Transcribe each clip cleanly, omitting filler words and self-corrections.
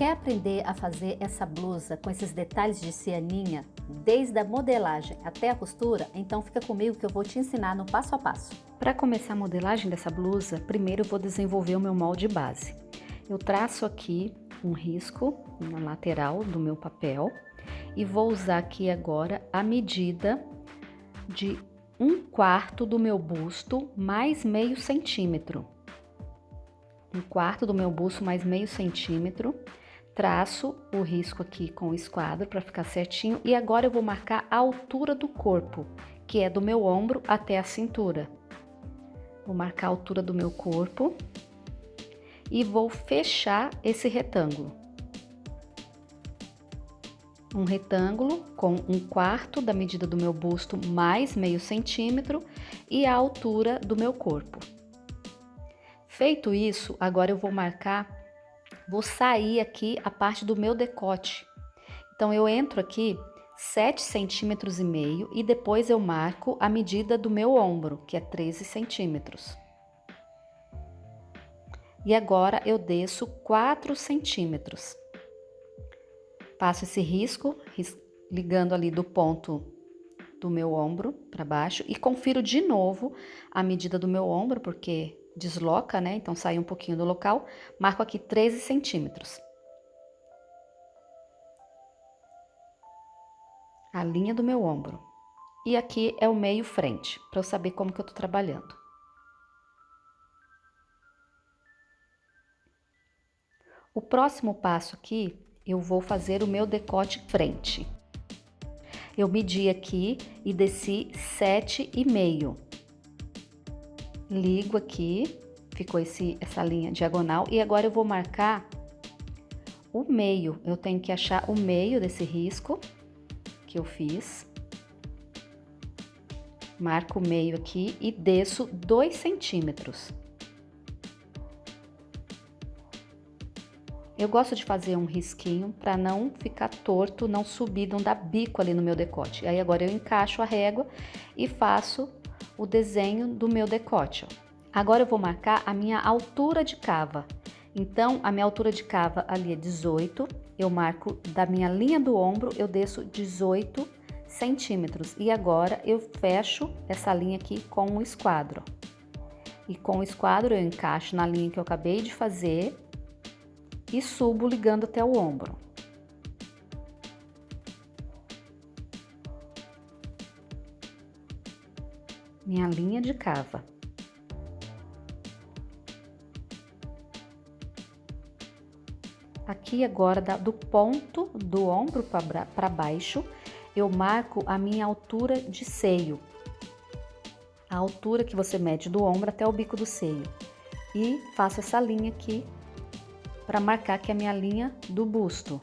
Quer aprender a fazer essa blusa com esses detalhes de cianinha, desde a modelagem até a costura? Então fica comigo que eu vou te ensinar no passo a passo. Para começar a modelagem dessa blusa, primeiro eu vou desenvolver o meu molde base. Eu traço aqui um risco na lateral do meu papel e vou usar aqui agora a medida de 1/4 do meu busto mais meio centímetro. 1/4 do meu busto mais meio centímetro. Traço o risco aqui com o esquadro para ficar certinho e agora eu vou marcar a altura do corpo, que é do meu ombro até a cintura. Vou marcar a altura do meu corpo e vou fechar esse retângulo. Um retângulo com 1/4 da medida do meu busto mais meio centímetro e a altura do meu corpo. Feito isso, agora eu vou sair aqui a parte do meu decote. Então, eu entro aqui 7,5 cm e depois eu marco a medida do meu ombro, que é 13 centímetros. E agora eu desço 4 centímetros. Passo esse risco, ligando ali do ponto do meu ombro para baixo e confiro de novo a medida do meu ombro, porque desloca, né? Então, sai um pouquinho do local. Marco aqui 13 centímetros. A linha do meu ombro. E aqui é o meio frente, para eu saber como que eu tô trabalhando. O próximo passo aqui, eu vou fazer o meu decote frente. Eu medi aqui e desci 7,5. Ligo aqui, ficou essa linha diagonal e agora eu vou marcar o meio. Eu tenho que achar o meio desse risco que eu fiz. Marco o meio aqui e desço 2 centímetros. Eu gosto de fazer um risquinho para não ficar torto, não subir, não dar bico ali no meu decote. Aí agora eu encaixo a régua e faço o desenho do meu decote, ó. Agora eu vou marcar a minha altura de cava. Então, a minha altura de cava ali é 18, eu marco da minha linha do ombro, eu desço 18 centímetros. E agora eu fecho essa linha aqui com o esquadro. E com o esquadro eu encaixo na linha que eu acabei de fazer e subo ligando até o ombro. Minha linha de cava. Aqui agora, do ponto do ombro para baixo, eu marco a minha altura de seio. A altura que você mede do ombro até o bico do seio. E faço essa linha aqui para marcar que é a minha linha do busto.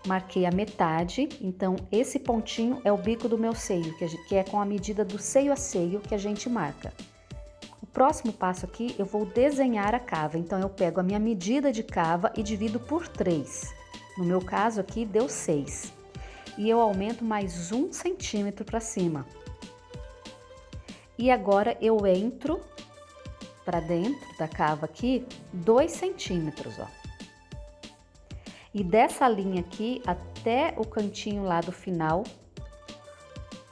Marquei a metade, então esse pontinho é o bico do meu seio, que é com a medida do seio a seio que a gente marca. O próximo passo aqui, eu vou desenhar a cava, então eu pego a minha medida de cava e divido por 3. No meu caso aqui, deu 6. E eu aumento mais 1 centímetro para cima. E agora eu entro para dentro da cava aqui 2 centímetros, ó. E dessa linha aqui até o cantinho lá do final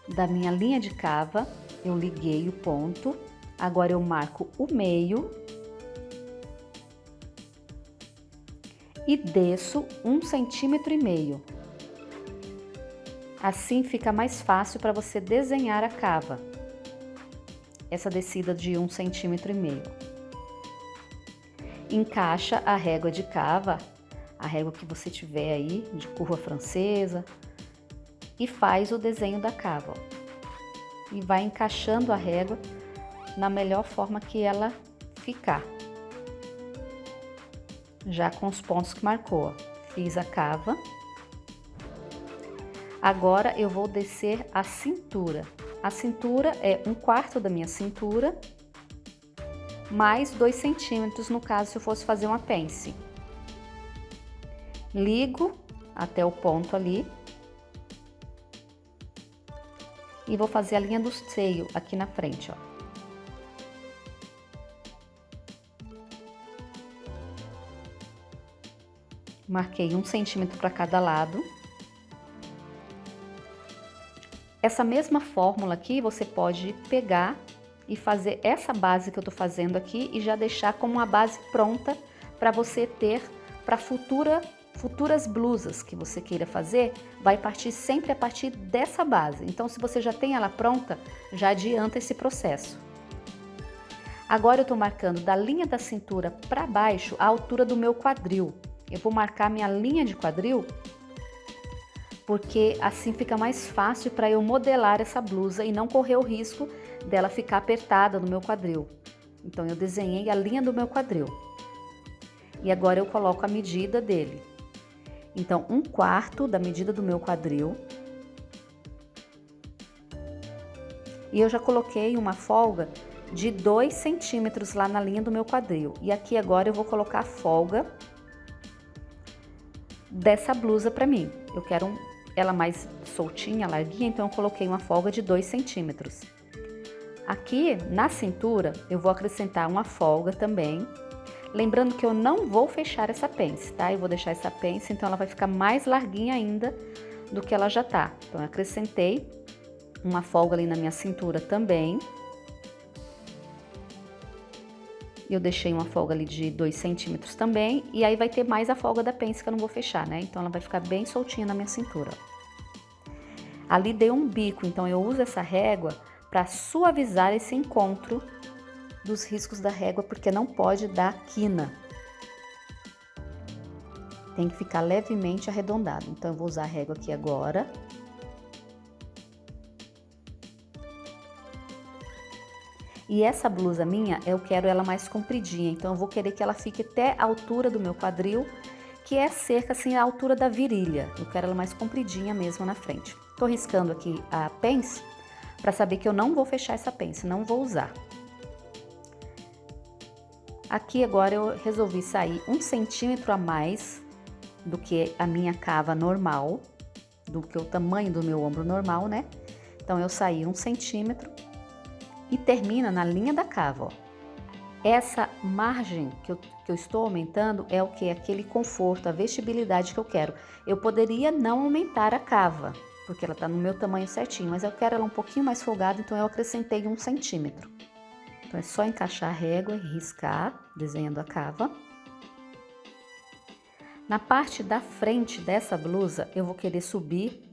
da minha linha de cava, eu liguei o ponto. Agora eu marco o meio e desço 1,5 centímetro. Assim fica mais fácil para você desenhar a cava. Essa descida de 1,5 centímetro. Encaixa a régua de cava, a régua que você tiver aí, de curva francesa, e faz o desenho da cava, ó. E vai encaixando a régua na melhor forma que ela ficar. Já com os pontos que marcou, ó. Fiz a cava. Agora eu vou descer a cintura. A cintura é 1/4 da minha cintura, mais 2 centímetros, no caso, se eu fosse fazer uma pence. Ligo até o ponto ali. E vou fazer a linha do seio aqui na frente, ó. Marquei 1 centímetro para cada lado. Essa mesma fórmula aqui, você pode pegar e fazer essa base que eu tô fazendo aqui e já deixar como uma base pronta para você ter para futuras blusas que você queira fazer, vai partir sempre a partir dessa base. Então, se você já tem ela pronta, já adianta esse processo. Agora eu tô marcando da linha da cintura para baixo a altura do meu quadril. Eu vou marcar minha linha de quadril porque assim fica mais fácil para eu modelar essa blusa e não correr o risco dela ficar apertada no meu quadril. Então eu desenhei a linha do meu quadril. E agora eu coloco a medida dele. Então 1/4 da medida do meu quadril. E eu já coloquei uma folga de 2 centímetros lá na linha do meu quadril. E aqui agora eu vou colocar a folga dessa blusa para mim. Eu quero ela mais soltinha, larguinha, então eu coloquei uma folga de 2 centímetros. Aqui na cintura eu vou acrescentar uma folga também. Lembrando que eu não vou fechar essa pence, tá? Eu vou deixar essa pence, então ela vai ficar mais larguinha ainda do que ela já tá. Então eu acrescentei uma folga ali na minha cintura também. Eu deixei uma folga ali de 2 centímetros também, e aí vai ter mais a folga da pence que eu não vou fechar, né? Então ela vai ficar bem soltinha na minha cintura. Ali deu um bico, então eu uso essa régua para suavizar esse encontro dos riscos da régua, porque não pode dar quina. Tem que ficar levemente arredondado. Então eu vou usar a régua aqui agora. E essa blusa minha, eu quero ela mais compridinha, então eu vou querer que ela fique até a altura do meu quadril, que é cerca assim a altura da virilha. Eu quero ela mais compridinha mesmo na frente. Tô riscando aqui a pence para saber que eu não vou fechar essa pence, não vou usar. Aqui agora eu resolvi sair 1 centímetro a mais do que a minha cava normal, do que o tamanho do meu ombro normal, né? Então eu saí 1 centímetro. E termina na linha da cava, ó. Essa margem que eu estou aumentando é o que? Aquele conforto, a vestibilidade que eu quero. Eu poderia não aumentar a cava, porque ela tá no meu tamanho certinho, mas eu quero ela um pouquinho mais folgada, então eu acrescentei 1 centímetro. Então é só encaixar a régua e riscar, desenhando a cava. Na parte da frente dessa blusa, eu vou querer subir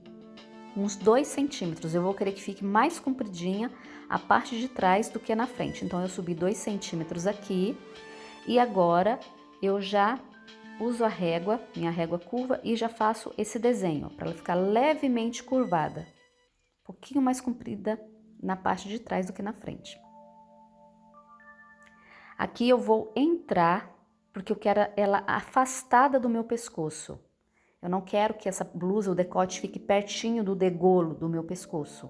uns 2 centímetros. Eu vou querer que fique mais compridinha a parte de trás do que na frente. Então, eu subi 2 centímetros aqui. E agora, eu já uso a régua, minha régua curva, e já faço esse desenho, para ela ficar levemente curvada. Um pouquinho mais comprida na parte de trás do que na frente. Aqui eu vou entrar, porque eu quero ela afastada do meu pescoço. Eu não quero que essa blusa, o decote, fique pertinho do degolo do meu pescoço.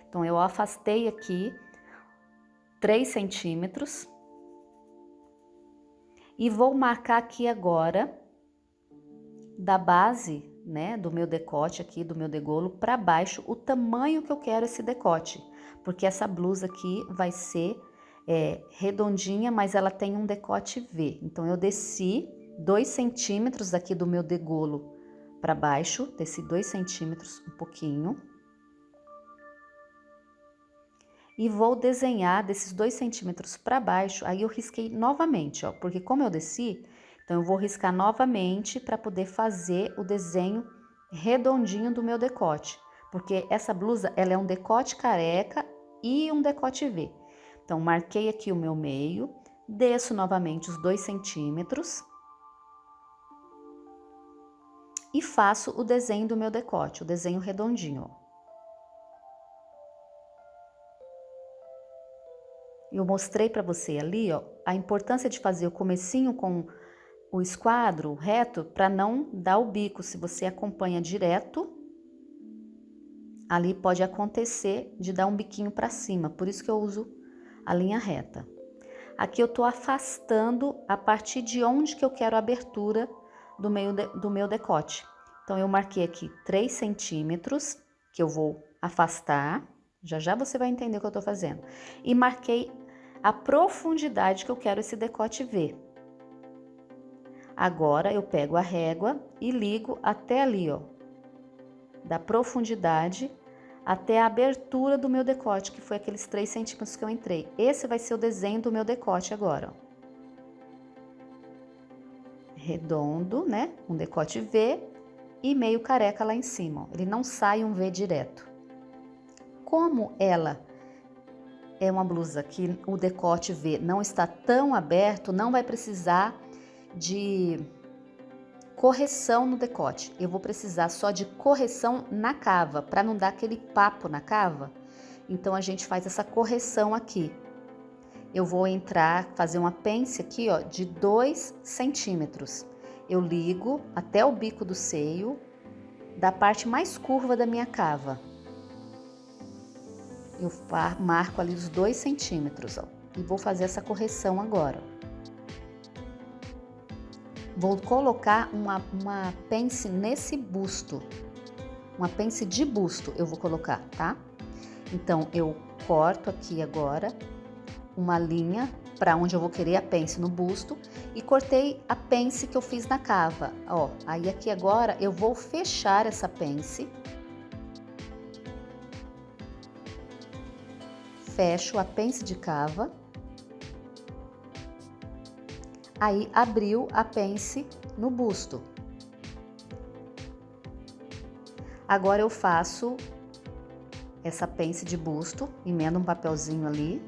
Então, eu afastei aqui 3 centímetros. E vou marcar aqui agora, da base, né, do meu decote aqui, do meu degolo, para baixo, o tamanho que eu quero esse decote. Porque essa blusa aqui vai ser redondinha, mas ela tem um decote V. Então, eu desci 2 centímetros aqui do meu degolo para baixo, desci 2 centímetros, um pouquinho. E vou desenhar desses 2 centímetros para baixo, aí eu risquei novamente, ó, porque como eu desci, então eu vou riscar novamente para poder fazer o desenho redondinho do meu decote. Porque essa blusa, ela é um decote careca e um decote V. Então, marquei aqui o meu meio, desço novamente os 2 centímetros. E faço o desenho do meu decote, o desenho redondinho, ó. Eu mostrei para você ali, ó, a importância de fazer o comecinho com o esquadro reto para não dar o bico. Se você acompanha direto, ali pode acontecer de dar um biquinho para cima, por isso que eu uso a linha reta. Aqui eu tô afastando a partir de onde que eu quero a abertura do meu decote. Então, eu marquei aqui 3 centímetros, que eu vou afastar, já você vai entender o que eu tô fazendo. E marquei a profundidade que eu quero esse decote ver. Agora, eu pego a régua e ligo até ali, ó, da profundidade até a abertura do meu decote, que foi aqueles 3 centímetros que eu entrei. Esse vai ser o desenho do meu decote agora, ó. Redondo, né? Um decote V e meio careca lá em cima, ó. Ele não sai um V direto. Como ela é uma blusa que o decote V não está tão aberto, não vai precisar de correção no decote. Eu vou precisar só de correção na cava, para não dar aquele papo na cava. Então, a gente faz essa correção aqui. Eu vou fazer uma pence aqui, ó, de 2 centímetros. Eu ligo até o bico do seio, da parte mais curva da minha cava. Eu marco ali os 2 centímetros, ó, e vou fazer essa correção agora. Vou colocar uma pence nesse busto, uma pence de busto eu vou colocar, tá? Então, eu corto aqui agora uma linha para onde eu vou querer a pence no busto e cortei a pence que eu fiz na cava, ó. Aí aqui agora eu vou fechar essa pence. Fecho a pence de cava. Aí, abriu a pence no busto. Agora, eu faço essa pence de busto, emendo um papelzinho ali.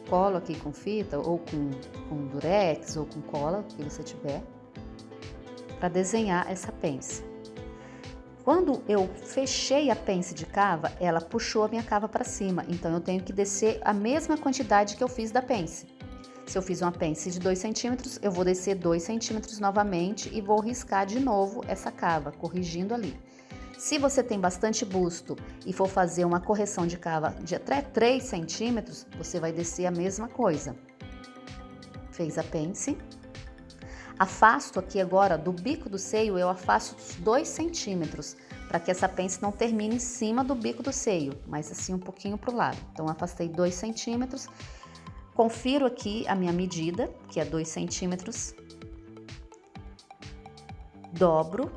Colo aqui com fita, ou com durex, ou com cola, o que você tiver, para desenhar essa pence. Quando eu fechei a pence de cava, ela puxou a minha cava para cima, então eu tenho que descer a mesma quantidade que eu fiz da pence. Se eu fiz uma pence de 2 centímetros, eu vou descer 2 centímetros novamente e vou riscar de novo essa cava, corrigindo ali. Se você tem bastante busto e for fazer uma correção de cava de até 3 centímetros, você vai descer a mesma coisa. Fez a pence. Afasto aqui agora do bico do seio, eu afasto os 2 centímetros, para que essa pence não termine em cima do bico do seio, mas assim um pouquinho para o lado. Então, afastei 2 centímetros, confiro aqui a minha medida, que é 2 centímetros, dobro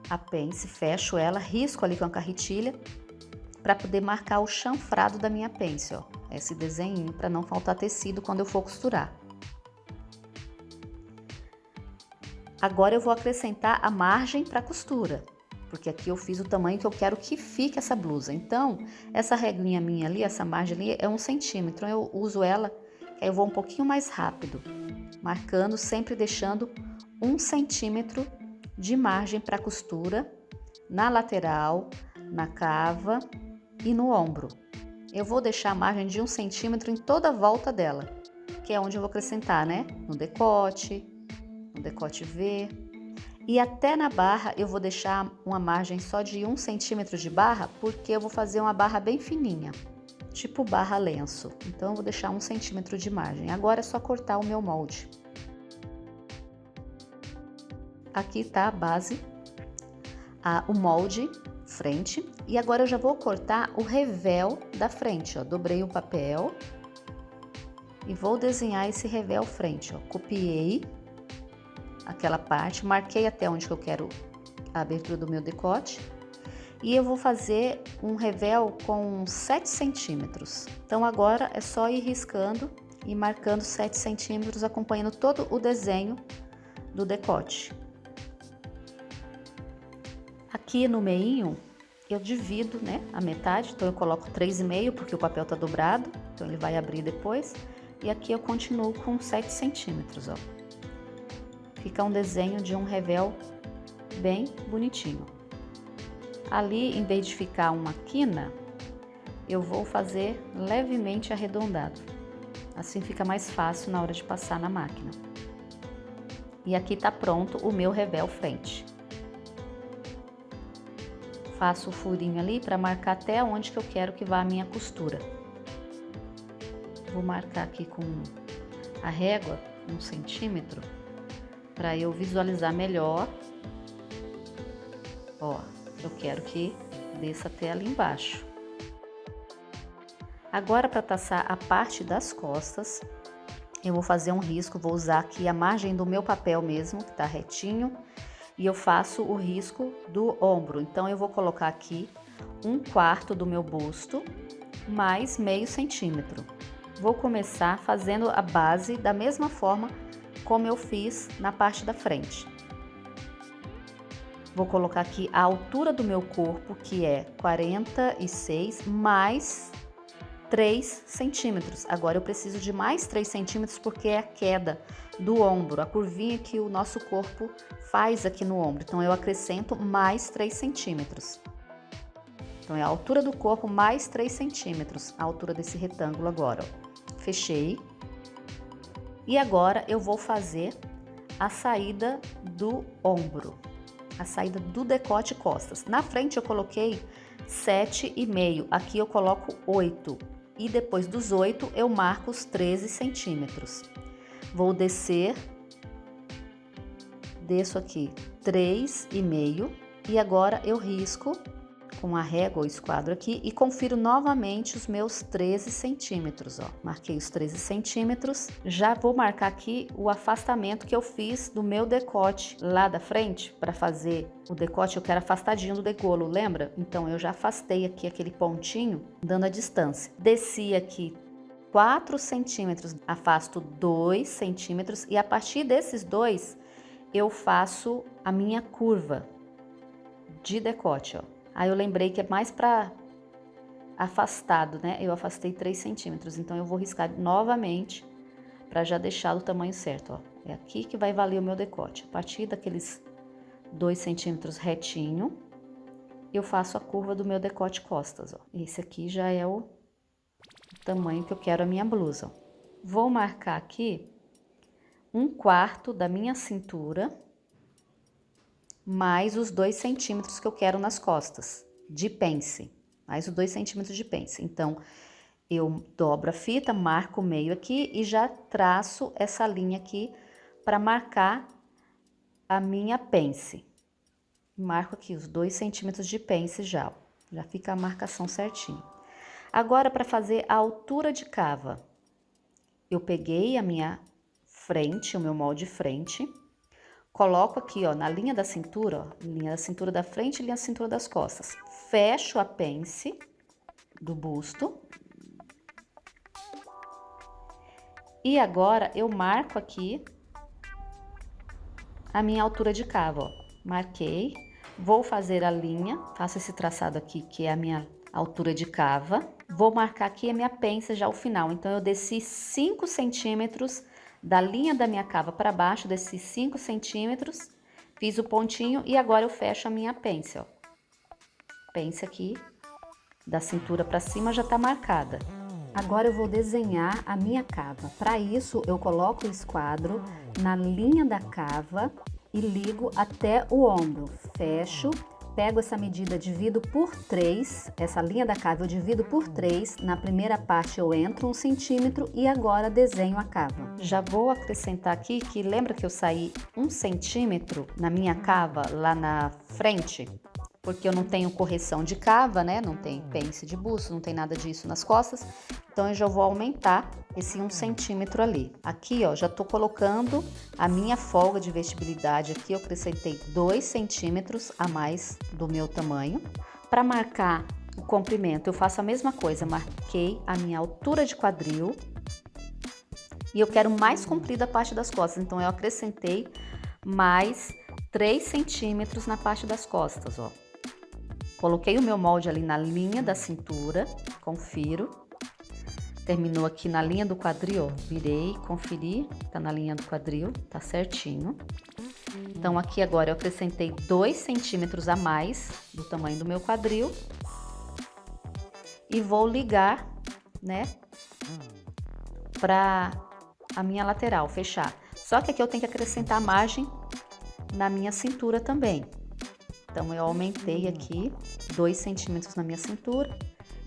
a pence, fecho ela, risco ali com a carretilha, para poder marcar o chanfrado da minha pence, ó. Esse desenho, para não faltar tecido quando eu for costurar. Agora eu vou acrescentar a margem para costura, porque aqui eu fiz o tamanho que eu quero que fique essa blusa. Então, essa regrinha minha ali, essa margem ali é 1 centímetro. Eu uso ela, eu vou um pouquinho mais rápido, marcando, sempre deixando 1 centímetro de margem para costura na lateral, na cava e no ombro. Eu vou deixar a margem de 1 centímetro em toda a volta dela, que é onde eu vou acrescentar, né? No decote V. E até na barra eu vou deixar uma margem só de 1 centímetro de barra, porque eu vou fazer uma barra bem fininha, tipo barra lenço. Então eu vou deixar 1 centímetro de margem. Agora é só cortar o meu molde. Aqui tá a base, o molde frente. E agora eu já vou cortar o revel da frente, ó. Dobrei o papel e vou desenhar esse revel frente, ó. Copiei aquela parte, marquei até onde que eu quero a abertura do meu decote e eu vou fazer um revel com 7 centímetros. Então, agora é só ir riscando e marcando 7 centímetros, acompanhando todo o desenho do decote. Aqui no meinho, eu divido, né, a metade, então eu coloco 3,5 porque o papel tá dobrado, então ele vai abrir depois. E aqui eu continuo com 7 centímetros, ó. Fica um desenho de um revel bem bonitinho. Ali, em vez de ficar uma quina, eu vou fazer levemente arredondado. Assim fica mais fácil na hora de passar na máquina. E aqui tá pronto o meu revel frente. Faço o furinho ali para marcar até onde que eu quero que vá a minha costura. Vou marcar aqui com a régua, 1 centímetro. Para eu visualizar melhor, ó, eu quero que desça até ali embaixo. Agora, para passar a parte das costas, eu vou fazer um risco, vou usar aqui a margem do meu papel mesmo, que tá retinho, e eu faço o risco do ombro. Então, eu vou colocar aqui 1/4 do meu busto, mais meio centímetro. Vou começar fazendo a base da mesma forma como eu fiz na parte da frente. Vou colocar aqui a altura do meu corpo, que é 46 mais 3 centímetros. Agora eu preciso de mais 3 centímetros porque é a queda do ombro, a curvinha que o nosso corpo faz aqui no ombro. Então eu acrescento mais 3 centímetros. Então é a altura do corpo mais 3 centímetros, a altura desse retângulo agora, ó. Fechei. E agora eu vou fazer a saída do ombro, a saída do decote e costas. Na frente eu coloquei 7,5, aqui eu coloco 8. E depois dos 8 eu marco os 13 centímetros. Vou descer, desço aqui 3,5 e agora eu risco com a régua ou esquadro aqui e confiro novamente os meus 13 centímetros, ó. Marquei os 13 centímetros, já vou marcar aqui o afastamento que eu fiz do meu decote lá da frente. Para fazer o decote eu quero afastadinho do degolo, lembra? Então eu já afastei aqui aquele pontinho, dando a distância. Desci aqui 4 centímetros, afasto 2 centímetros e a partir desses 2 eu faço a minha curva de decote, ó. Aí eu lembrei que é mais para afastado, né? Eu afastei 3 centímetros, então eu vou riscar novamente para já deixar o tamanho certo, ó. É aqui que vai valer o meu decote. A partir daqueles 2 centímetros retinho, eu faço a curva do meu decote costas, ó. Esse aqui já é o tamanho que eu quero a minha blusa, ó. Vou marcar aqui 1/4 da minha cintura, mais os 2 centímetros que eu quero nas costas, de pence, mais os 2 centímetros de pence. Então, eu dobro a fita, marco o meio aqui e já traço essa linha aqui para marcar a minha pence. Marco aqui os 2 centímetros de pence já, ó. Já fica a marcação certinho. Agora, para fazer a altura de cava, eu peguei a minha frente, o meu molde frente, coloco aqui, ó, na linha da cintura, ó, linha da cintura da frente e linha da cintura das costas. Fecho a pence do busto. E agora eu marco aqui a minha altura de cava, ó. Marquei. Vou fazer a linha, faço esse traçado aqui que é a minha altura de cava. Vou marcar aqui a minha pence já ao final. Então eu desci 5 centímetros da linha da minha cava para baixo, desci 5 centímetros, fiz o pontinho e agora eu fecho a minha pence, ó. Pence aqui, da cintura para cima já tá marcada. Agora eu vou desenhar a minha cava. Para isso, eu coloco o esquadro na linha da cava e ligo até o ombro. Fecho. Pego essa medida, divido por 3, essa linha da cava eu divido por 3, na primeira parte eu entro 1 centímetro e agora desenho a cava. Já vou acrescentar aqui que lembra que eu saí 1 centímetro na minha cava lá na frente? Porque eu não tenho correção de cava, né? Não tem pence de busto, não tem nada disso nas costas. Então, eu já vou aumentar esse 1 centímetro ali. Aqui, ó, já tô colocando a minha folga de vestibilidade aqui. Eu acrescentei 2 centímetros a mais do meu tamanho. Para marcar o comprimento, eu faço a mesma coisa. Marquei a minha altura de quadril. E eu quero mais comprida a parte das costas. Então, eu acrescentei mais 3 centímetros na parte das costas, ó. Coloquei o meu molde ali na linha da cintura, confiro. Terminou aqui na linha do quadril, ó. Virei, conferi, tá na linha do quadril, tá certinho. Então, aqui agora eu acrescentei 2 centímetros a mais do tamanho do meu quadril. E vou ligar, né, pra a minha lateral, fechar. Só que aqui eu tenho que acrescentar a margem na minha cintura também. Então, eu aumentei aqui 2 centímetros na minha cintura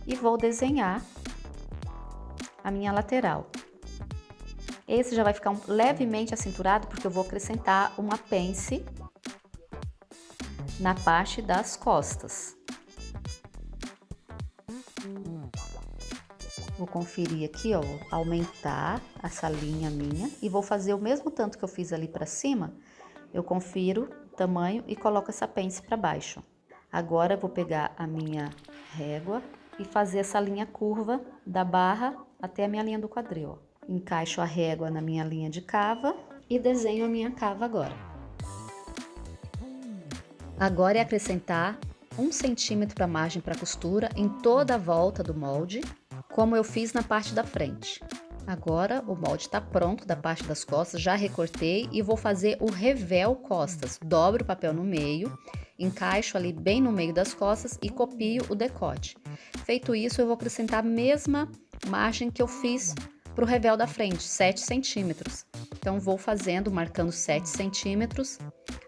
e vou desenhar a minha lateral. Esse já vai ficar levemente acinturado porque eu vou acrescentar uma pence na parte das costas. Vou conferir aqui, ó, aumentar essa linha minha e vou fazer o mesmo tanto que eu fiz ali pra cima. Eu confiro o tamanho e coloco essa pence pra baixo. Agora eu vou pegar a minha régua e fazer essa linha curva da barra até a minha linha do quadril, ó. Encaixo a régua na minha linha de cava e desenho a minha cava agora. Agora é acrescentar 1 centímetro para margem para costura em toda a volta do molde, como eu fiz na parte da frente. Agora o molde está pronto da parte das costas, já recortei e vou fazer o revéu costas. Dobro o papel no meio, encaixo ali bem no meio das costas e copio o decote. Feito isso, eu vou acrescentar a mesma margem que eu fiz para o revéu da frente, 7 centímetros. Então vou fazendo, marcando 7 centímetros,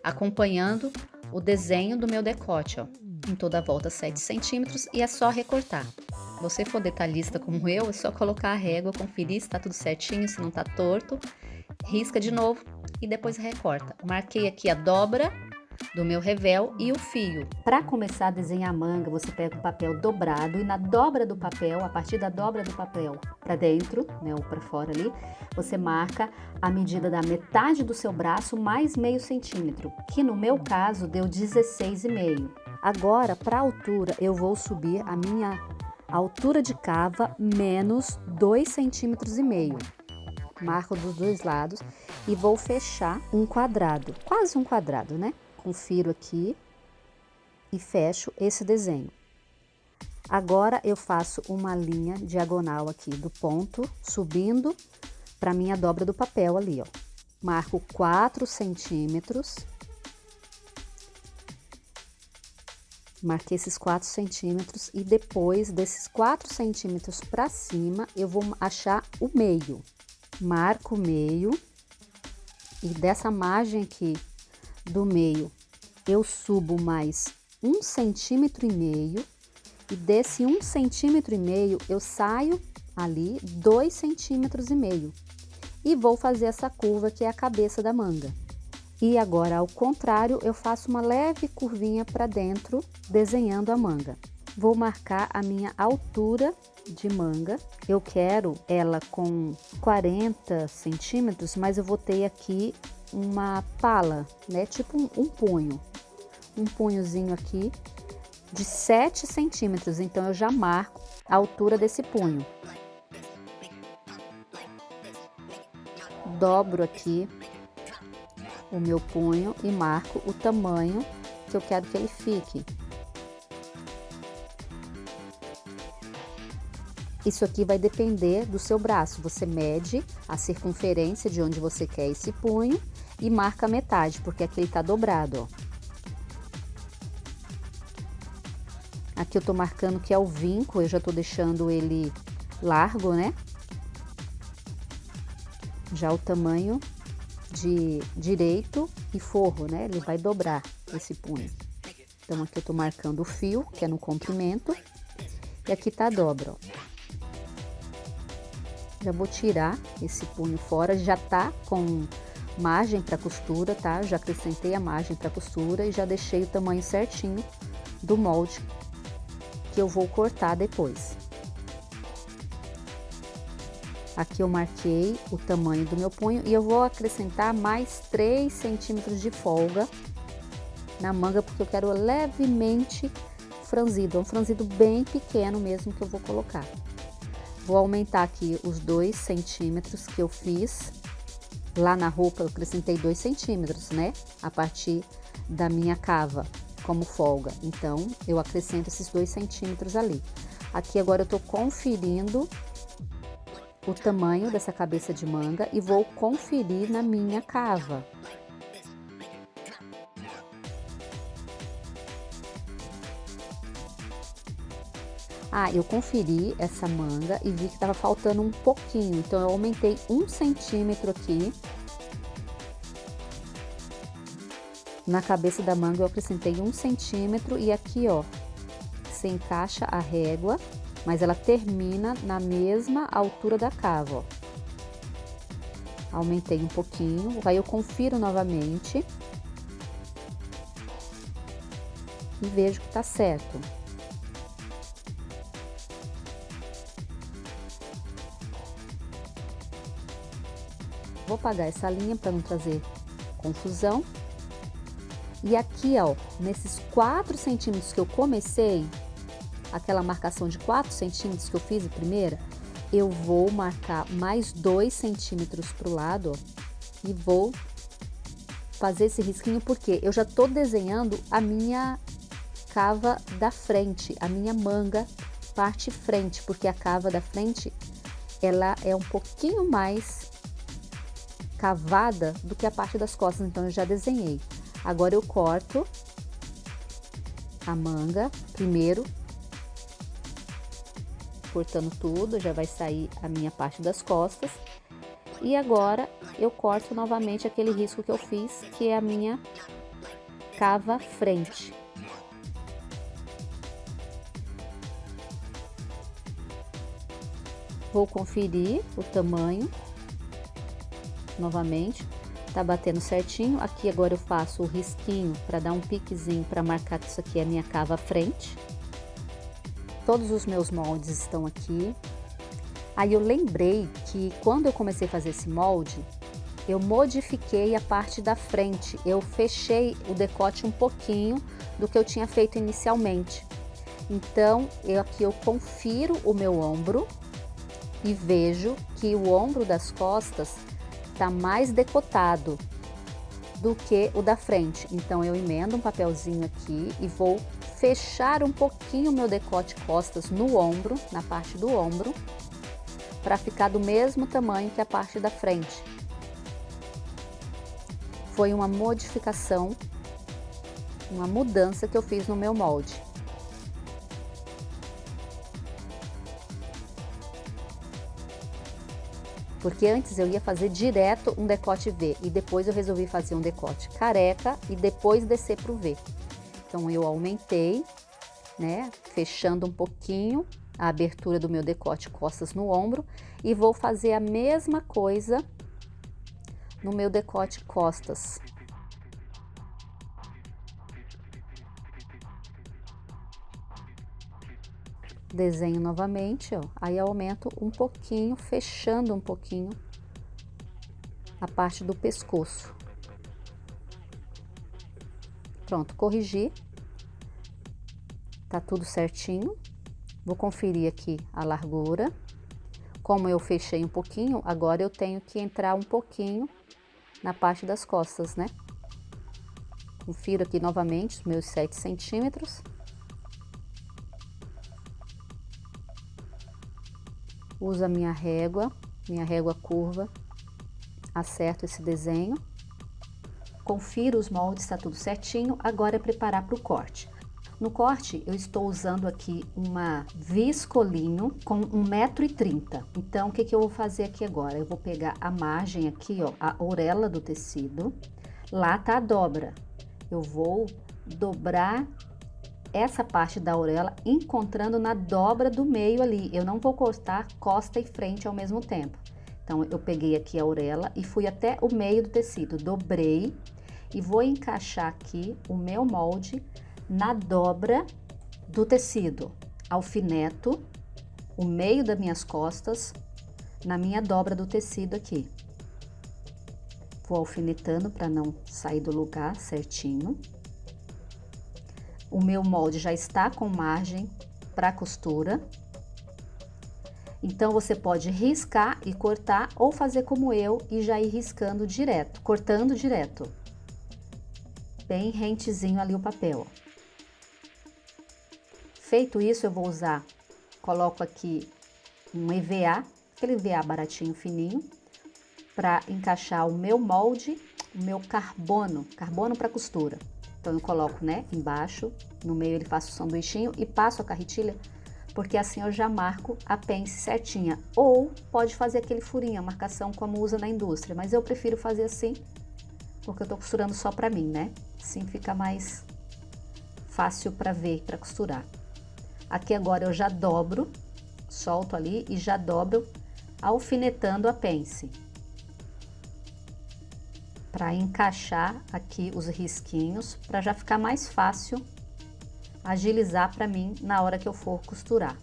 acompanhando o desenho do meu decote, ó. Em toda a volta 7 centímetros e é só recortar. Se você for detalhista como eu, é só colocar a régua, conferir se tá tudo certinho, se não tá torto, risca de novo e depois recorta. Marquei aqui a dobra do meu revéu e o fio. Para começar a desenhar a manga, você pega o papel dobrado e na dobra do papel, a partir da dobra do papel para dentro, né, ou para fora ali, você marca a medida da metade do seu braço mais meio centímetro, que no meu caso deu 16,5. Agora, para a altura, eu vou subir a minha altura de cava menos 2,5 centímetros. Marco dos dois lados e vou fechar um quadrado, quase um quadrado, né? Confiro aqui e fecho esse desenho. Agora eu faço uma linha diagonal aqui do ponto, subindo para minha dobra do papel ali, ó. Marco 4 centímetros. Marquei esses 4 centímetros e depois desses 4 centímetros para cima, eu vou achar o meio. Marco o meio e dessa margem aqui do meio, eu subo mais 1,5 centímetro e desse 1,5 centímetro eu saio ali 2,5 centímetros e vou fazer essa curva que é a cabeça da manga. E agora, ao contrário, eu faço uma leve curvinha para dentro, desenhando a manga. Vou marcar a minha altura de manga. Eu quero ela com 40 centímetros, mas eu vou ter aqui uma pala, né? Tipo um punho. Um punhozinho aqui de 7 centímetros. Então, eu já marco a altura desse punho. Dobro aqui o meu punho e marco o tamanho que eu quero que ele fique. Isso aqui vai depender do seu braço. Você mede a circunferência de onde você quer esse punho e marca a metade, porque aqui ele tá dobrado, ó. Aqui eu tô marcando que é o vinco, eu já tô deixando ele largo, né? Já o tamanho de direito e forro, né? Ele vai dobrar esse punho. Então, aqui eu tô marcando o fio, que é no comprimento, e aqui tá a dobra, ó. Já vou tirar esse punho fora, já tá com margem para costura, tá? Já acrescentei a margem para costura e já deixei o tamanho certinho do molde que eu vou cortar depois. Aqui eu marquei o tamanho do meu punho e eu vou acrescentar mais 3 centímetros de folga na manga, porque eu quero levemente franzido, um franzido bem pequeno mesmo que eu vou colocar. Vou aumentar aqui os 2 centímetros que eu fiz lá na roupa, eu acrescentei 2 centímetros, né? A partir da minha cava, como folga. Então, eu acrescento esses 2 centímetros ali. Aqui agora eu tô conferindo o tamanho dessa cabeça de manga e vou conferir na minha cava. Ah, eu conferi essa manga e vi que tava faltando um pouquinho, então eu aumentei 1 centímetro aqui. Na cabeça da manga eu acrescentei 1 centímetro e aqui, ó, você encaixa a régua, mas ela termina na mesma altura da cava, ó. Aumentei um pouquinho, aí eu confiro novamente e vejo que tá certo. vou apagar essa linha para não trazer confusão. E aqui, ó, nesses 4 centímetros que eu comecei, aquela marcação de 4 centímetros que eu fiz a primeira, eu vou marcar mais 2 centímetros pro lado, ó, e vou fazer esse risquinho porque eu já tô desenhando a minha cava da frente, a minha manga parte frente, porque a cava da frente ela é um pouquinho mais cavada do que a parte das costas, então eu já desenhei. Agora eu corto a manga primeiro, cortando tudo, já vai sair a minha parte das costas. E agora eu corto novamente aquele risco que eu fiz, que é a minha cava frente. Vou conferir o tamanho novamente, tá batendo certinho. Aqui agora eu faço o risquinho para dar um piquezinho para marcar que isso aqui é a minha cava frente. Todos os meus moldes estão aqui. Aí eu lembrei que quando eu comecei a fazer esse molde, eu modifiquei a parte da frente. Eu fechei o decote um pouquinho do que eu tinha feito inicialmente. Então, aqui eu confiro o meu ombro e vejo que o ombro das costas tá mais decotado do que o da frente. Então, eu emendo um papelzinho aqui e vou fechar um pouquinho o meu decote costas no ombro, na parte do ombro, para ficar do mesmo tamanho que a parte da frente. Foi uma modificação, uma mudança que eu fiz no meu molde. Porque antes eu ia fazer direto um decote V e depois eu resolvi fazer um decote careca e depois descer para o V. Então eu aumentei, né, fechando um pouquinho a abertura do meu decote costas no ombro e vou fazer a mesma coisa no meu decote costas. Desenho novamente, ó, aí eu aumento um pouquinho, fechando um pouquinho a parte do pescoço. Pronto, corrigi, tá tudo certinho. Vou conferir aqui a largura. Como eu fechei um pouquinho, agora eu tenho que entrar um pouquinho na parte das costas, né? Confiro aqui novamente os meus 7 centímetros. Uso a minha régua curva, acerto esse desenho. Confiro os moldes, tá tudo certinho. Agora é preparar para o corte. No corte, eu estou usando aqui uma viscolinho com 1,30 m. Então, o que que eu vou fazer aqui agora? Eu vou pegar a margem aqui, ó, a orelha do tecido. Lá tá a dobra. Eu vou dobrar essa parte da orelha, encontrando na dobra do meio ali. Eu não vou cortar costa e frente ao mesmo tempo. Então, eu peguei aqui a orelha e fui até o meio do tecido. Dobrei e vou encaixar aqui o meu molde na dobra do tecido. Alfineto o meio das minhas costas na minha dobra do tecido aqui. Vou alfinetando para não sair do lugar certinho. O meu molde já está com margem para costura. Então, você pode riscar e cortar ou fazer como eu e já ir riscando direto, cortando direto. Bem rentezinho ali o papel. Feito isso, eu vou usar, coloco aqui um EVA, aquele EVA baratinho, fininho, para encaixar o meu molde, o meu carbono para costura. Então, eu coloco, né, embaixo, no meio ele faço o sanduichinho e passo a carretilha, porque assim eu já marco a pence certinha. Ou pode fazer aquele furinho, a marcação como usa na indústria, mas eu prefiro fazer assim, porque eu tô costurando só pra mim, né? Assim fica mais fácil pra ver, pra costurar. Aqui agora eu já dobro, solto ali e já dobro, alfinetando a pence. Para encaixar aqui os risquinhos, para já ficar mais fácil agilizar para mim na hora que eu for costurar.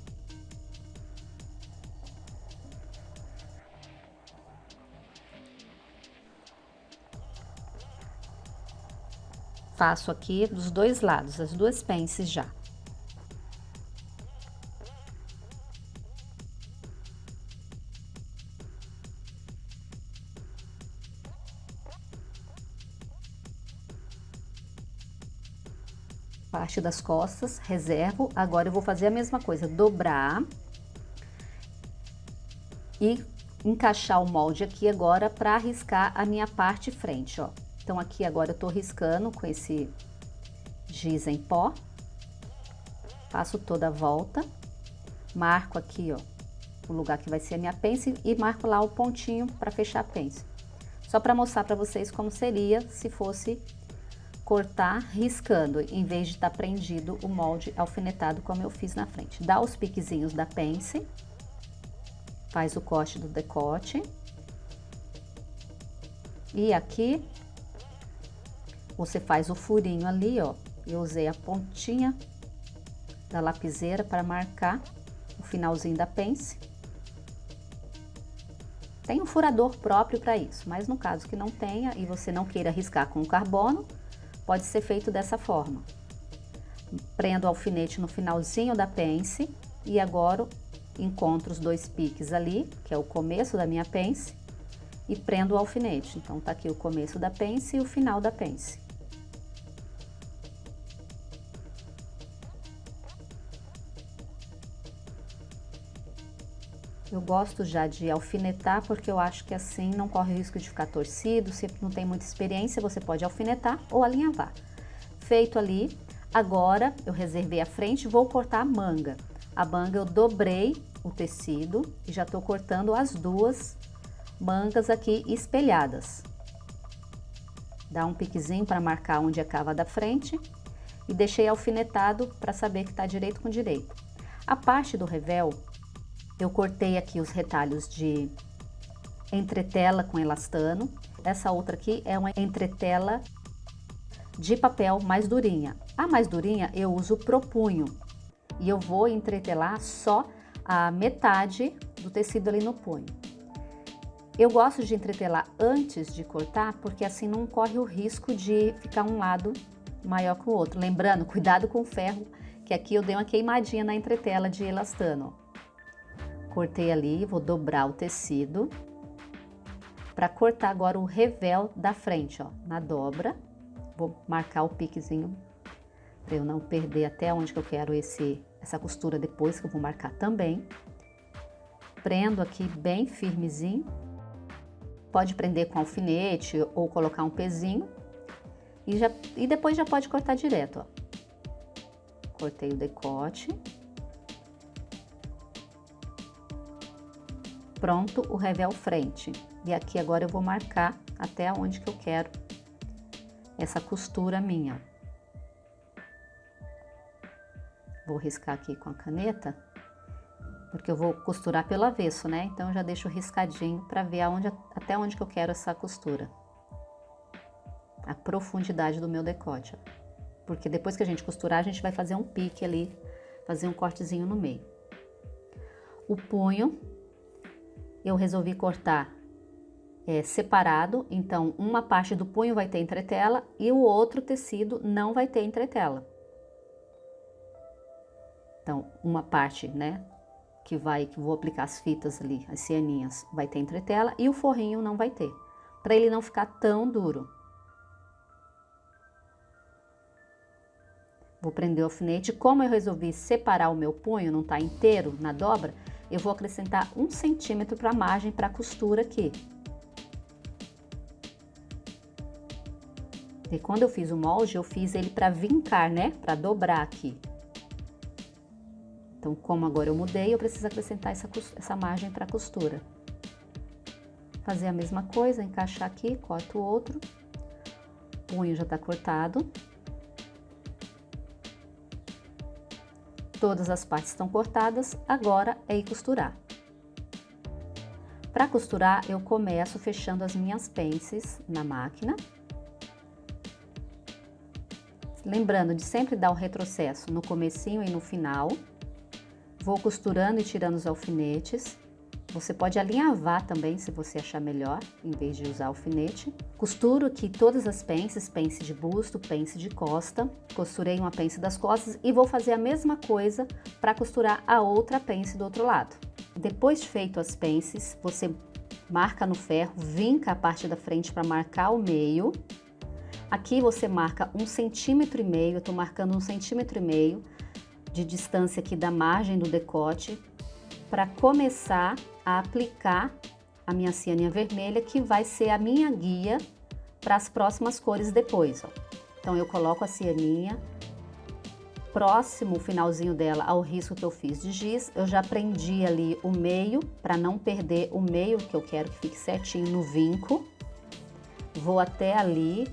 faço aqui dos dois lados, as duas pences já. Parte das costas, reservo. Agora eu vou fazer a mesma coisa, dobrar e encaixar o molde aqui agora para riscar a minha parte frente, ó. Então aqui agora eu tô riscando com esse giz em pó. Faço toda a volta, marco aqui, ó, o lugar que vai ser a minha pence e marco lá o pontinho para fechar a pence. Só para mostrar para vocês como seria se fosse cortar riscando, em vez de estar prendido o molde alfinetado como eu fiz na frente. Dá os piquezinhos da pence, faz o corte do decote. E aqui, você faz o furinho ali, ó. Eu usei a pontinha da lapiseira para marcar o finalzinho da pence. Tem um furador próprio para isso, mas no caso que não tenha e você não queira riscar com carbono, pode ser feito dessa forma. Prendo o alfinete no finalzinho da pence e agora encontro os dois piques ali, que é o começo da minha pence, e prendo o alfinete. Então tá aqui o começo da pence e o final da pence. Eu gosto já de alfinetar porque eu acho que assim não corre o risco de ficar torcido. Se não tem muita experiência, você pode alfinetar ou alinhavar. Feito ali, agora eu reservei a frente e vou cortar a manga. A manga eu dobrei o tecido e já tô cortando as duas mangas aqui espelhadas. Dá um piquezinho para marcar onde é a cava da frente e deixei alfinetado para saber que tá direito com direito. A parte do revel, eu cortei aqui os retalhos de entretela com elastano. Essa outra aqui é uma entretela de papel mais durinha. A mais durinha eu uso pro punho. E eu vou entretelar só a metade do tecido ali no punho. Eu gosto de entretelar antes de cortar, porque assim não corre o risco de ficar um lado maior que o outro. Lembrando, cuidado com o ferro, que aqui eu dei uma queimadinha na entretela de elastano. Cortei ali, vou dobrar o tecido para cortar agora o revel da frente, ó, na dobra. Vou marcar o piquezinho para eu não perder até onde que eu quero essa costura depois, que eu vou marcar também. Prendo aqui bem firmezinho. Pode prender com alfinete ou colocar um pezinho e depois já pode cortar direto, ó. Cortei o decote. Pronto o revel frente. E aqui agora eu vou marcar até onde que eu quero essa costura minha. Vou riscar aqui com a caneta, porque eu vou costurar pelo avesso, né? Então eu já deixo riscadinho para ver até onde que eu quero essa costura. A profundidade do meu decote, ó. Porque depois que a gente costurar, a gente vai fazer um pique ali, fazer um cortezinho no meio. O punho eu resolvi cortar separado, então uma parte do punho vai ter entretela e o outro tecido não vai ter entretela. Então, uma parte, né, que vou aplicar as fitas ali, as cianinhas, vai ter entretela e o forrinho não vai ter, para ele não ficar tão duro. Vou prender o alfinete. Como eu resolvi separar o meu punho, não tá inteiro na dobra, eu vou acrescentar 1 centímetro para a margem para a costura aqui. E quando eu fiz o molde, eu fiz ele para vincar, né? Para dobrar aqui. Então, como agora eu mudei, eu preciso acrescentar essa margem para a costura. Fazer a mesma coisa, encaixar aqui, corto o outro. O punho já tá cortado. Todas as partes estão cortadas, agora é ir costurar. Para costurar, eu começo fechando as minhas pences na máquina. Lembrando de sempre dar o retrocesso no comecinho e no final. Vou costurando e tirando os alfinetes. Você pode alinhavar também, se você achar melhor, em vez de usar alfinete. Costuro aqui todas as pences, pence de busto, pence de costa. Costurei uma pence das costas e vou fazer a mesma coisa para costurar a outra pence do outro lado. Depois de feito as pences, você marca no ferro, vinca a parte da frente para marcar o meio. Aqui você marca 1,5 centímetro, eu tô marcando 1,5 centímetro de distância aqui da margem do decote, para começar a aplicar a minha cianinha vermelha, que vai ser a minha guia para as próximas cores depois, ó. Então eu coloco a cianinha próximo, o finalzinho dela, ao risco que eu fiz de giz. Eu já prendi ali o meio, para não perder o meio, que eu quero que fique certinho no vinco. Vou até ali,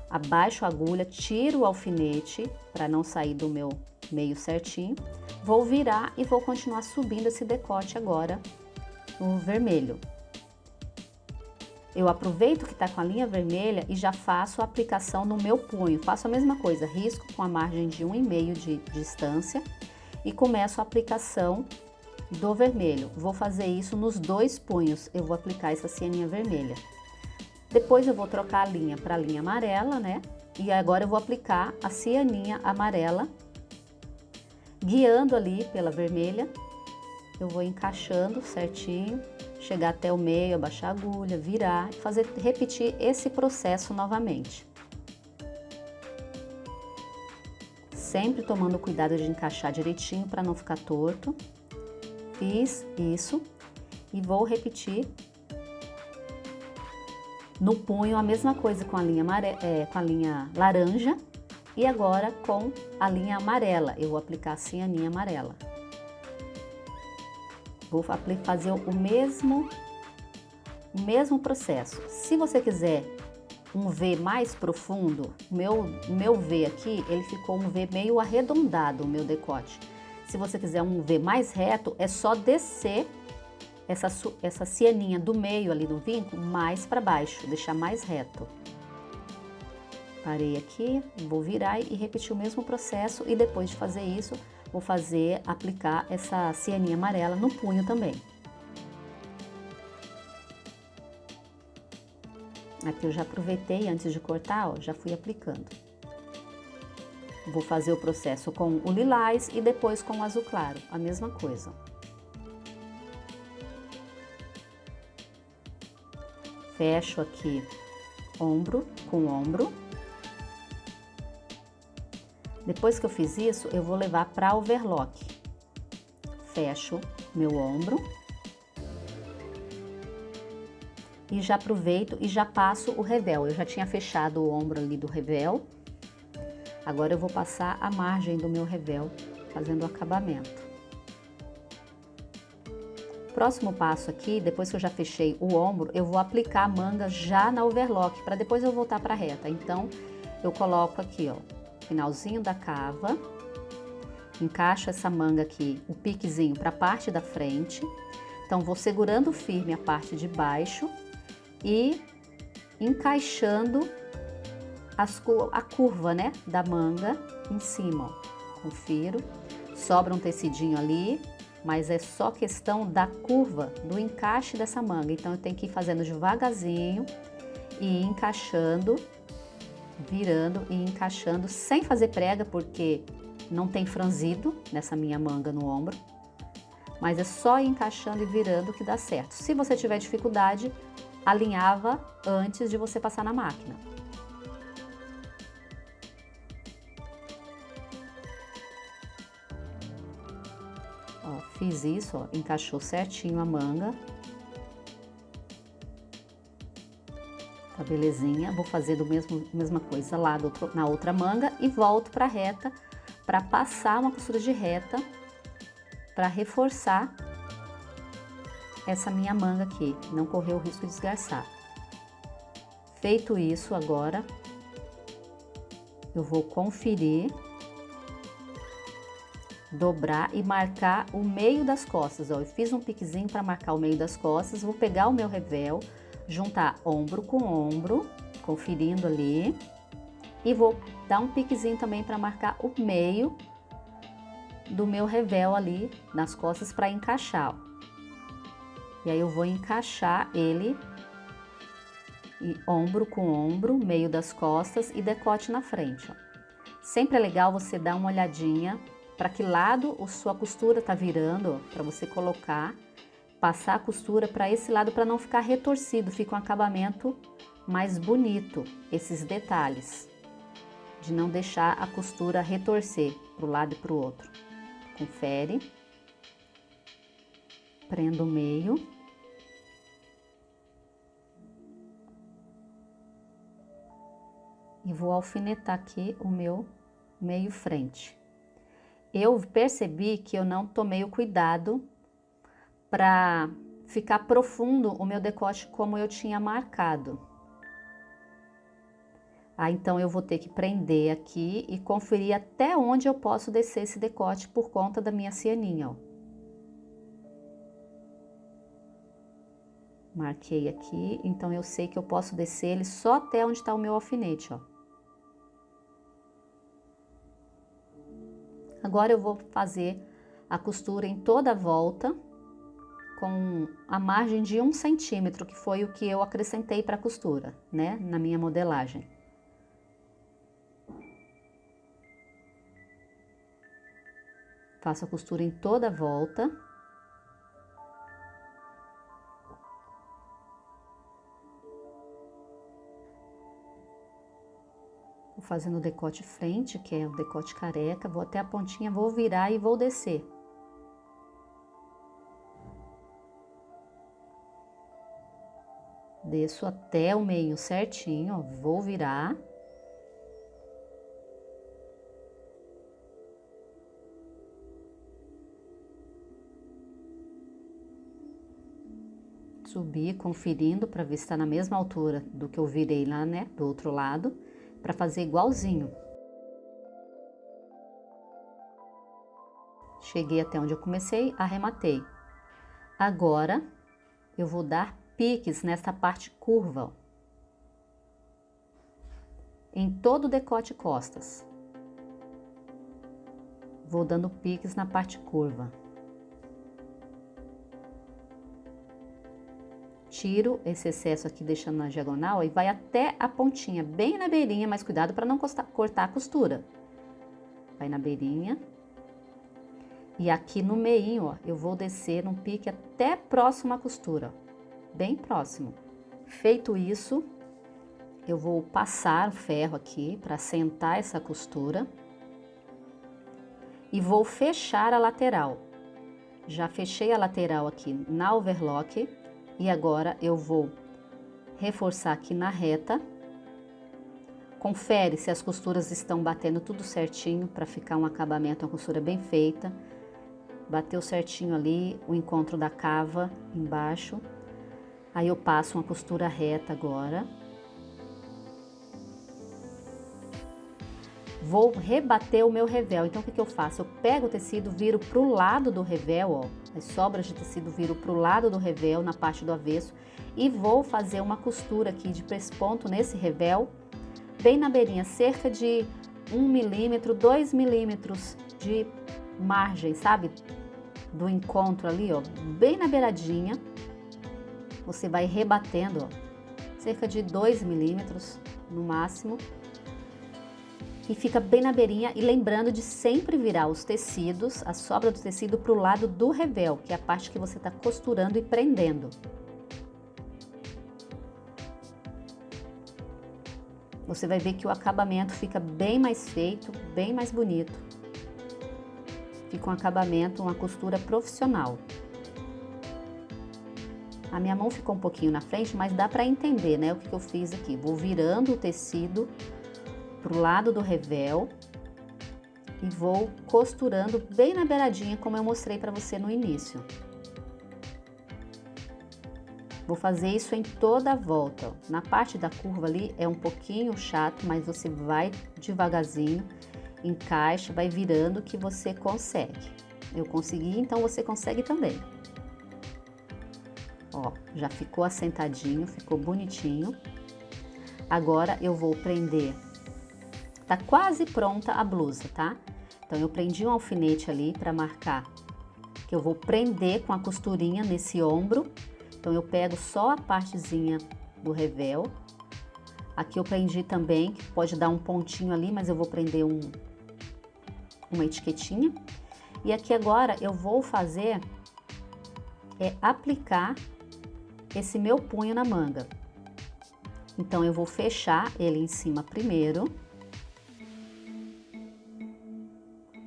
abaixo a agulha, tiro o alfinete, para não sair do meu meio certinho. Vou virar e vou continuar subindo esse decote agora no vermelho. Eu aproveito que tá com a linha vermelha e já faço a aplicação no meu punho. Faço a mesma coisa, risco com a margem de 1,5 de distância e começo a aplicação do vermelho. Vou fazer isso nos 2 punhos, eu vou aplicar essa cianinha vermelha. Depois eu vou trocar a linha para a linha amarela, né? E agora eu vou aplicar a cianinha amarela, guiando ali pela vermelha. Eu vou encaixando certinho, chegar até o meio, abaixar a agulha, virar e repetir esse processo novamente. Sempre tomando cuidado de encaixar direitinho para não ficar torto. Fiz isso e vou repetir no punho a mesma coisa com a linha com a linha laranja. E agora com a linha amarela, eu vou aplicar a cianinha amarela. Vou fazer o mesmo processo. Se você quiser um V mais profundo, o meu V aqui, ele ficou um V meio arredondado, o meu decote. Se você quiser um V mais reto, é só descer essa cianinha do meio ali do vinco mais para baixo, deixar mais reto. Parei aqui, vou virar e repetir o mesmo processo, e depois de fazer isso, vou aplicar essa cianinha amarela no punho também. Aqui eu já aproveitei antes de cortar, ó, já fui aplicando. Vou fazer o processo com o lilás e depois com o azul claro, a mesma coisa. Fecho aqui ombro com ombro. Depois que eu fiz isso, eu vou levar para overlock. Fecho meu ombro. E já aproveito e já passo o revel. Eu já tinha fechado o ombro ali do revel. Agora eu vou passar a margem do meu revel, fazendo o acabamento. Próximo passo aqui, depois que eu já fechei o ombro, eu vou aplicar a manga já na overlock, para depois eu voltar para a reta. Então, eu coloco aqui, ó, finalzinho da cava, encaixo essa manga aqui, o piquezinho para a parte da frente. Então, vou segurando firme a parte de baixo e encaixando a curva, né, da manga em cima, ó. Confiro, sobra um tecidinho ali, mas é só questão da curva, do encaixe dessa manga. Então, eu tenho que ir fazendo devagarzinho e encaixando, virando e encaixando, sem fazer prega, porque não tem franzido nessa minha manga no ombro. Mas é só ir encaixando e virando que dá certo. Se você tiver dificuldade, alinhava antes de você passar na máquina. Ó, fiz isso, ó, encaixou certinho a manga. Tá belezinha. Vou fazer mesma coisa lá na outra manga e volto pra reta para passar uma costura de reta para reforçar essa minha manga aqui, não correr o risco de esgarçar. Feito isso, agora eu vou conferir, dobrar e marcar o meio das costas. Ó, eu fiz um piquezinho para marcar o meio das costas. Vou pegar o meu revel, juntar ombro com ombro, conferindo ali, e vou dar um piquezinho também para marcar o meio do meu revel ali nas costas para encaixar, ó. E aí eu vou encaixar ele, e ombro com ombro, meio das costas e decote na frente, ó. Sempre é legal você dar uma olhadinha para que lado a sua costura tá virando, para você colocar, passar a costura para esse lado para não ficar retorcido, fica um acabamento mais bonito, esses detalhes, de não deixar a costura retorcer para um lado e para o outro. Confere, prendo o meio. E vou alfinetar aqui o meu meio frente. Eu percebi que eu não tomei o cuidado para ficar profundo o meu decote como eu tinha marcado. Então eu vou ter que prender aqui e conferir até onde eu posso descer esse decote por conta da minha cianinha, ó. Marquei aqui, então eu sei que eu posso descer ele só até onde está o meu alfinete, ó. Agora eu vou fazer a costura em toda a volta com a margem de 1 centímetro, que foi o que eu acrescentei para a costura, né, na minha modelagem. Faço a costura em toda a volta. Vou fazendo o decote frente, que é o decote careca, vou até a pontinha, vou virar e vou descer. Desço até o meio certinho, ó, vou virar. Subir, conferindo para ver se está na mesma altura do que eu virei lá, né, do outro lado, para fazer igualzinho. Cheguei até onde eu comecei, arrematei. Agora, eu vou dar piques nessa parte curva, ó, em todo o decote costas. Vou dando piques na parte curva. Tiro esse excesso aqui, deixando na diagonal, e vai até a pontinha, bem na beirinha, mas cuidado para não cortar a costura. Vai na beirinha. E aqui no meinho, ó, eu vou descer um pique até próximo à costura, bem próximo. Feito isso, eu vou passar o ferro aqui para assentar essa costura. E vou fechar a lateral. Já fechei a lateral aqui na overlock. E agora eu vou reforçar aqui na reta. Confere se as costuras estão batendo tudo certinho para ficar um acabamento, uma costura bem feita. Bateu certinho ali o encontro da cava embaixo. Aí eu passo uma costura reta agora. Vou rebater o meu revel. Então o que eu faço? Eu pego o tecido, viro pro lado do revel, ó. As sobras de tecido viro pro lado do revel, na parte do avesso, e vou fazer uma costura aqui de pesponto nesse revel, bem na beirinha, cerca de 1 milímetro, 2 milímetros de margem, sabe? Do encontro ali, ó, bem na beiradinha. Você vai rebatendo, ó, cerca de 2 milímetros no máximo. E fica bem na beirinha, e lembrando de sempre virar os tecidos, a sobra do tecido, para o lado do revel, que é a parte que você está costurando e prendendo. Você vai ver que o acabamento fica bem mais feito, bem mais bonito. Fica um acabamento, uma costura profissional. A minha mão ficou um pouquinho na frente, mas dá para entender, né, o que eu fiz aqui. Vou virando o tecido pro lado do revel e vou costurando bem na beiradinha, como eu mostrei para você no início. Vou fazer isso em toda a volta, ó. Na parte da curva ali é um pouquinho chato, mas você vai devagarzinho, encaixa, vai virando que você consegue. Eu consegui, então você consegue também. Ó, já ficou assentadinho, ficou bonitinho. Agora eu vou prender. Tá quase pronta a blusa, tá? Então eu prendi um alfinete ali para marcar que eu vou prender com a costurinha nesse ombro Então, eu pego só a partezinha do revel. Aqui eu prendi também, que pode dar um pontinho ali, mas eu vou prender uma etiquetinha. E aqui agora eu vou fazer, aplicar esse meu punho na manga. Então, eu vou fechar ele em cima primeiro.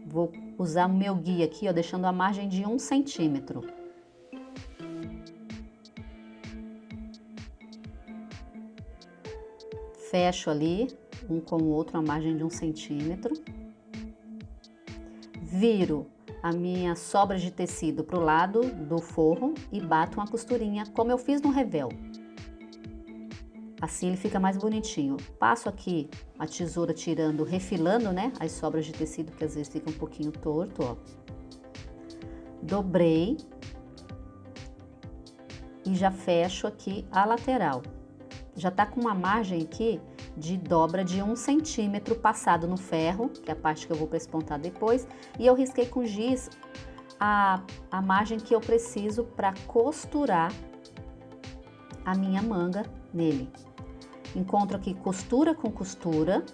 Vou usar o meu guia aqui, ó, deixando a margem de 1 centímetro. Fecho ali, um com o outro, a margem de 1 centímetro. Viro a minha sobra de tecido para o lado do forro e bato uma costurinha, como eu fiz no revel. Assim ele fica mais bonitinho. Passo aqui a tesoura tirando, refilando, né, as sobras de tecido, que às vezes fica um pouquinho torto, ó. Dobrei e já fecho aqui a lateral. Já tá com uma margem aqui de dobra de 1 centímetro passado no ferro, que é a parte que eu vou pespontar depois, e eu risquei com giz a margem que eu preciso para costurar a minha manga nele. Encontro aqui costura com costura,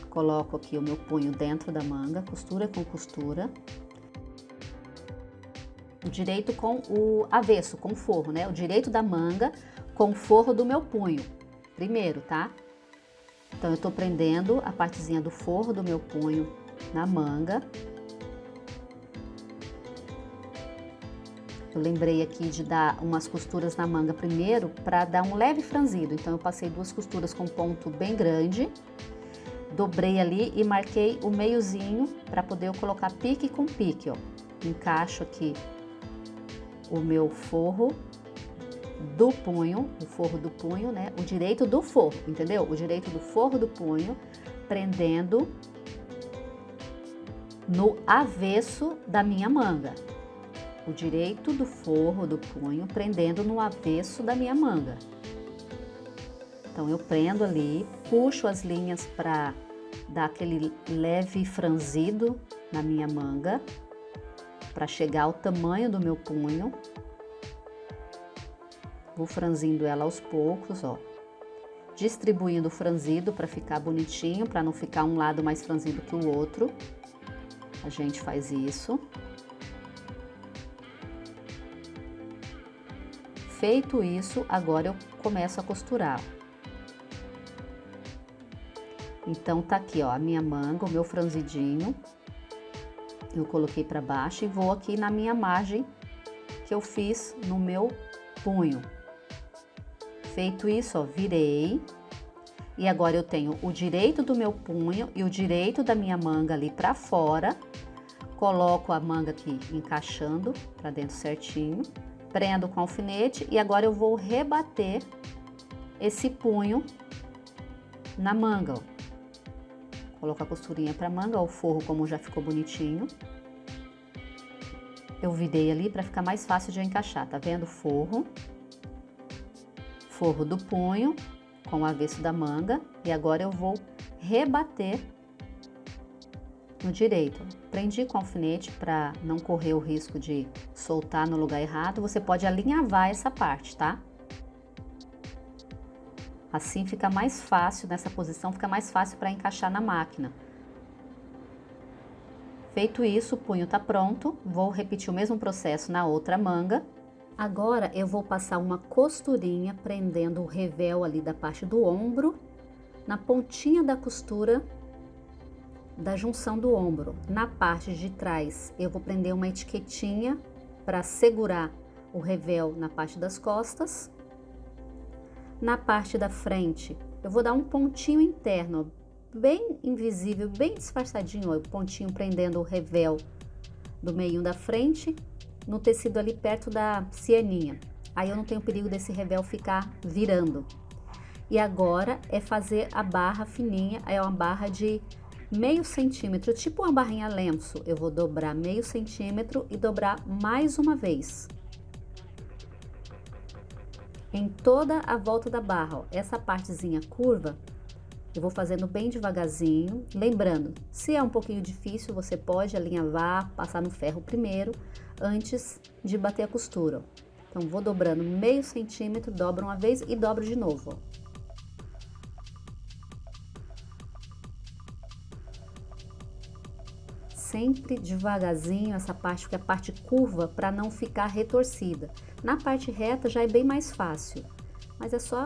coloco aqui o meu punho dentro da manga, costura com costura, o direito com o avesso, com o forro, né? O direito da manga com o forro do meu punho, primeiro, tá? Então, eu tô prendendo a partezinha do forro do meu punho na manga. Eu lembrei aqui de dar umas costuras na manga primeiro para dar um leve franzido. Então, eu passei 2 costuras com ponto bem grande, dobrei ali e marquei o meiozinho para poder eu colocar pique com pique, ó. Encaixo aqui o meu forro do punho, o forro do punho, né? O direito do forro, entendeu? O direito do forro do punho, prendendo no avesso da minha manga. O direito do forro do punho, prendendo no avesso da minha manga. Então, eu prendo ali, puxo as linhas para dar aquele leve franzido na minha manga, para chegar ao tamanho do meu punho. Vou franzindo ela aos poucos, ó. Distribuindo o franzido para ficar bonitinho, para não ficar um lado mais franzido que o outro. A gente faz isso. Feito isso, agora eu começo a costurar. Então, tá aqui, ó, a minha manga, o meu franzidinho. Eu coloquei para baixo e vou aqui na minha margem que eu fiz no meu punho. Feito isso, ó, virei. E agora eu tenho o direito do meu punho e o direito da minha manga ali para fora. Coloco a manga aqui encaixando para dentro certinho. Prendo com alfinete e agora eu vou rebater esse punho na manga, ó. Coloco a costurinha para manga, ó, o forro como já ficou bonitinho. Eu virei ali para ficar mais fácil de encaixar, tá vendo? Forro do punho com o avesso da manga e agora eu vou rebater no direito. Prendi com alfinete para não correr o risco de soltar no lugar errado. Você pode alinhavar essa parte, tá? Assim fica mais fácil, nessa posição fica mais fácil para encaixar na máquina. Feito isso, o punho tá pronto. Vou repetir o mesmo processo na outra manga. Agora eu vou passar uma costurinha prendendo o revel ali da parte do ombro, na pontinha da costura da junção do ombro. Na parte de trás eu vou prender uma etiquetinha para segurar o revel na parte das costas. Na parte da frente eu vou dar um pontinho interno, ó, bem invisível, bem disfarçadinho, ó, o pontinho prendendo o revel do meio da frente no tecido ali perto da cianinha. Aí eu não tenho perigo desse revel ficar virando. E agora é fazer a barra fininha, é uma barra de meio centímetro, tipo uma barrinha lenço. Eu vou dobrar meio centímetro e dobrar mais uma vez. Em toda a volta da barra, ó, essa partezinha curva, eu vou fazendo bem devagarzinho. Lembrando, se é um pouquinho difícil, você pode alinhavar, passar no ferro primeiro. antes de bater a costura. Então, vou dobrando meio centímetro, dobro uma vez e dobro de novo. Sempre devagarzinho essa parte, porque é a parte curva, para não ficar retorcida. Na parte reta já é bem mais fácil, mas é só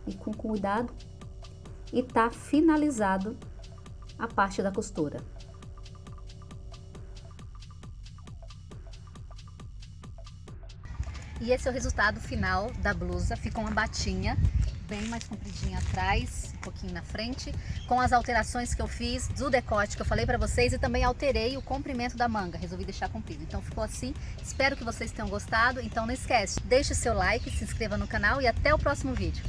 ir com cuidado e tá finalizado a parte da costura. E esse é o resultado final da blusa. Ficou uma batinha bem mais compridinha atrás, um pouquinho na frente, com as alterações que eu fiz do decote que eu falei pra vocês, e também alterei o comprimento da manga, resolvi deixar comprido. Então ficou assim, espero que vocês tenham gostado. Então não esquece, deixe o seu like, se inscreva no canal e até o próximo vídeo.